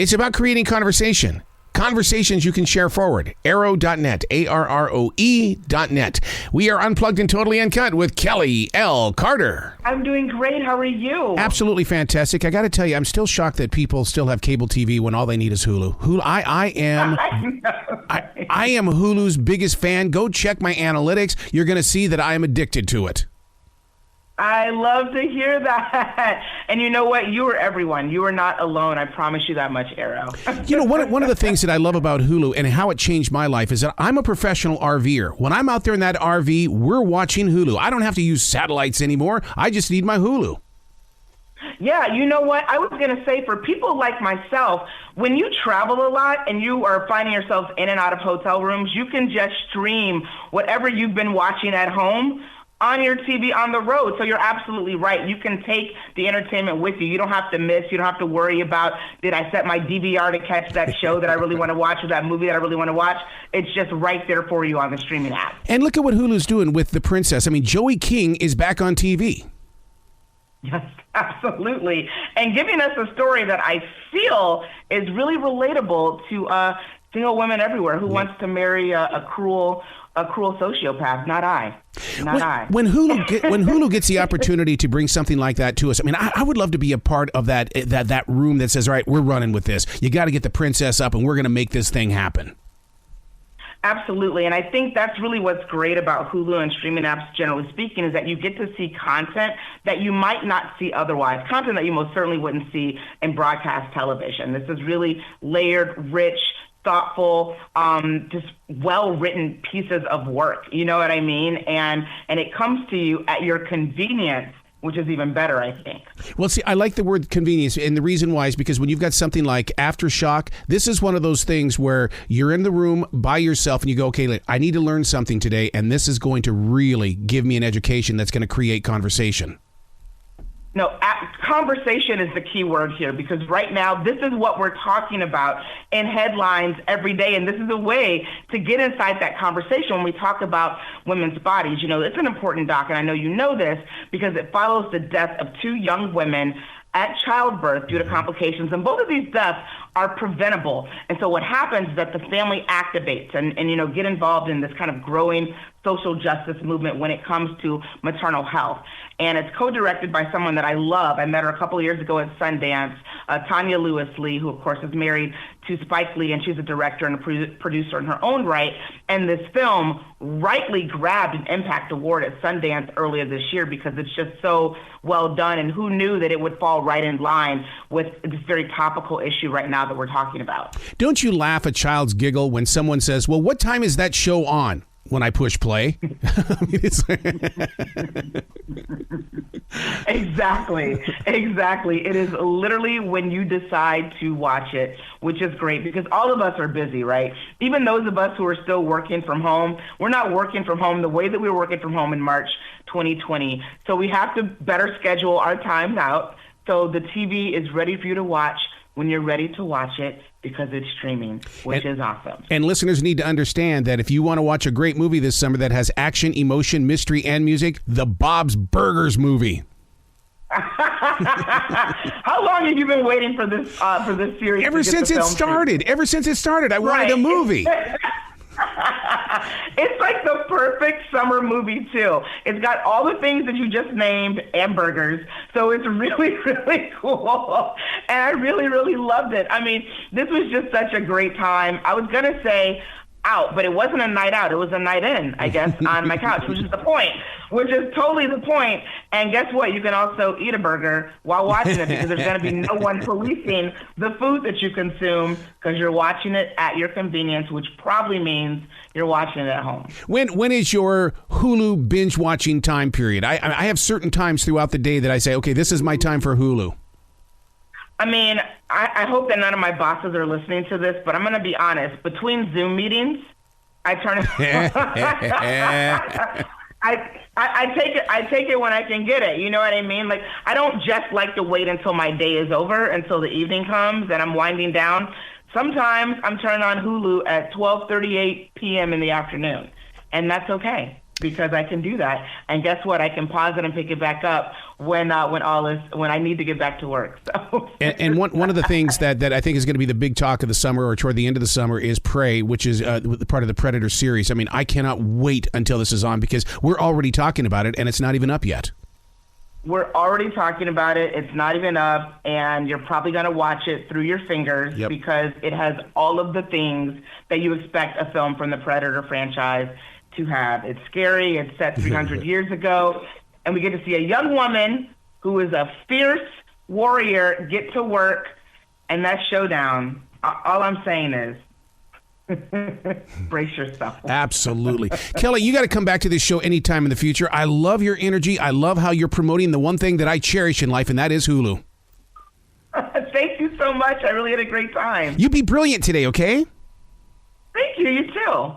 It's about creating conversation. Conversations you can share forward. Arrow.net, ARROE.net. We are unplugged and totally uncut with Kelley L Carter. I'm doing great. How are you? Absolutely fantastic. I got to tell you, I'm still shocked that people still have cable TV when all they need is Hulu. I am Hulu's biggest fan. Go check my analytics. You're going to see that I am addicted to it. I love to hear that. And you know what? You are everyone. You are not alone. I promise you that much, Arrow. You know, one of the things that I love about Hulu and how it changed my life is that I'm a professional RVer. When I'm out there in that RV, we're watching Hulu. I don't have to use satellites anymore. I just need my Hulu. Yeah, you know what? I was going to say, for people like myself, when you travel a lot and you are finding yourself in and out of hotel rooms, you can just stream whatever you've been watching at home on your TV on the road. So you're absolutely right. You can take the entertainment with you. You don't have to miss. You don't have to worry about, did I set my DVR to catch that show that I really want to watch or that movie that I really want to watch? It's just right there for you on the streaming app. And look at what Hulu's doing with The Princess. I mean, Joey King is back on TV. Yes, absolutely. And giving us a story that I feel is really relatable to single women everywhere who wants to marry a cruel sociopath. Not I. When Hulu gets the opportunity to bring something like that to us, I mean, I would love to be a part of that room that says, all right, we're running with this. You got to get the princess up, and we're going to make this thing happen. Absolutely. And I think that's really what's great about Hulu and streaming apps, generally speaking, is that you get to see content that you might not see otherwise, content that you most certainly wouldn't see in broadcast television. This is really layered, rich, thoughtful, just well-written pieces of work. You know what I mean? And it comes to you at your convenience, which is even better, I think. Well, see, I like the word convenience, and the reason why is because when you've got something like Aftershock, this is one of those things where you're in the room by yourself and you go, okay, I need to learn something today, and this is going to really give me an education that's going to create conversation. No, conversation is the key word here, because right now, this is what we're talking about in headlines every day. And this is a way to get inside that conversation when we talk about women's bodies. You know, it's an important doc, and I know you know this because it follows the death of two young women at childbirth due to complications. And both of these deaths are preventable. And so what happens is that the family activates and you know, get involved in this kind of growing social justice movement when it comes to maternal health. And it's co-directed by someone that I love. I met her a couple of years ago at Sundance, Tanya Lewis-Lee, who of course is married to Spike Lee, and she's a director and a producer in her own right. And this film rightly grabbed an Impact Award at Sundance earlier this year because it's just so well done. And who knew that it would fall right in line with this very topical issue right now that we're talking about. Don't you laugh a child's giggle when someone says, well, what time is that show on? When I push play. Exactly. It is literally when you decide to watch it, which is great because all of us are busy, right? Even those of us who are still working from home, we're not working from home the way that we were working from home in March 2020. So we have to better schedule our times out so the TV is ready for you to watch when you're ready to watch it because it's streaming, which is awesome. And listeners need to understand that if you want to watch a great movie this summer that has action, emotion, mystery, and music, the Bob's Burgers movie. How long have you been waiting for this series? Ever since it started, I wanted a movie. It's like the perfect summer movie, too. It's got all the things that you just named and burgers. So it's really, really cool. And I really, really loved it. I mean, this was just such a great time. I was going to say out, but it wasn't a night out. It was a night in, I guess, on my couch, which is totally the point. And guess what? You can also eat a burger while watching it because there's going to be no one policing the food that you consume because you're watching it at your convenience, which probably means you're watching it at home. When is your Hulu binge watching time period? I have certain times throughout the day that I say, okay, this is my time for Hulu. I mean, I hope that none of my bosses are listening to this, but I'm going to be honest. Between Zoom meetings, I turn it. I take it when I can get it. You know what I mean? Like, I don't just like to wait until my day is over, until the evening comes and I'm winding down. Sometimes I'm turning on Hulu at 12:38 p.m. in the afternoon, and that's okay. because I can do that. And guess what? I can pause it and pick it back up when I need to get back to work. So. And one of the things that I think is going to be the big talk of the summer or toward the end of the summer is Prey, which is part of the Predator series. I mean, I cannot wait until this is on because we're already talking about it and it's not even up yet. We're already talking about it. It's not even up, and you're probably going to watch it through your fingers because it has all of the things that you expect a film from the Predator franchise to have. It's scary. It's set 300 years ago, and we get to see a young woman who is a fierce warrior get to work, and that showdown, all I'm saying is, brace yourself. Absolutely. Kelley, you got to come back to this show anytime in the future. I love your energy. I love how you're promoting the one thing that I cherish in life, and that is Hulu. Thank you so much. I really had a great time. You be brilliant today, okay? Thank you. You too.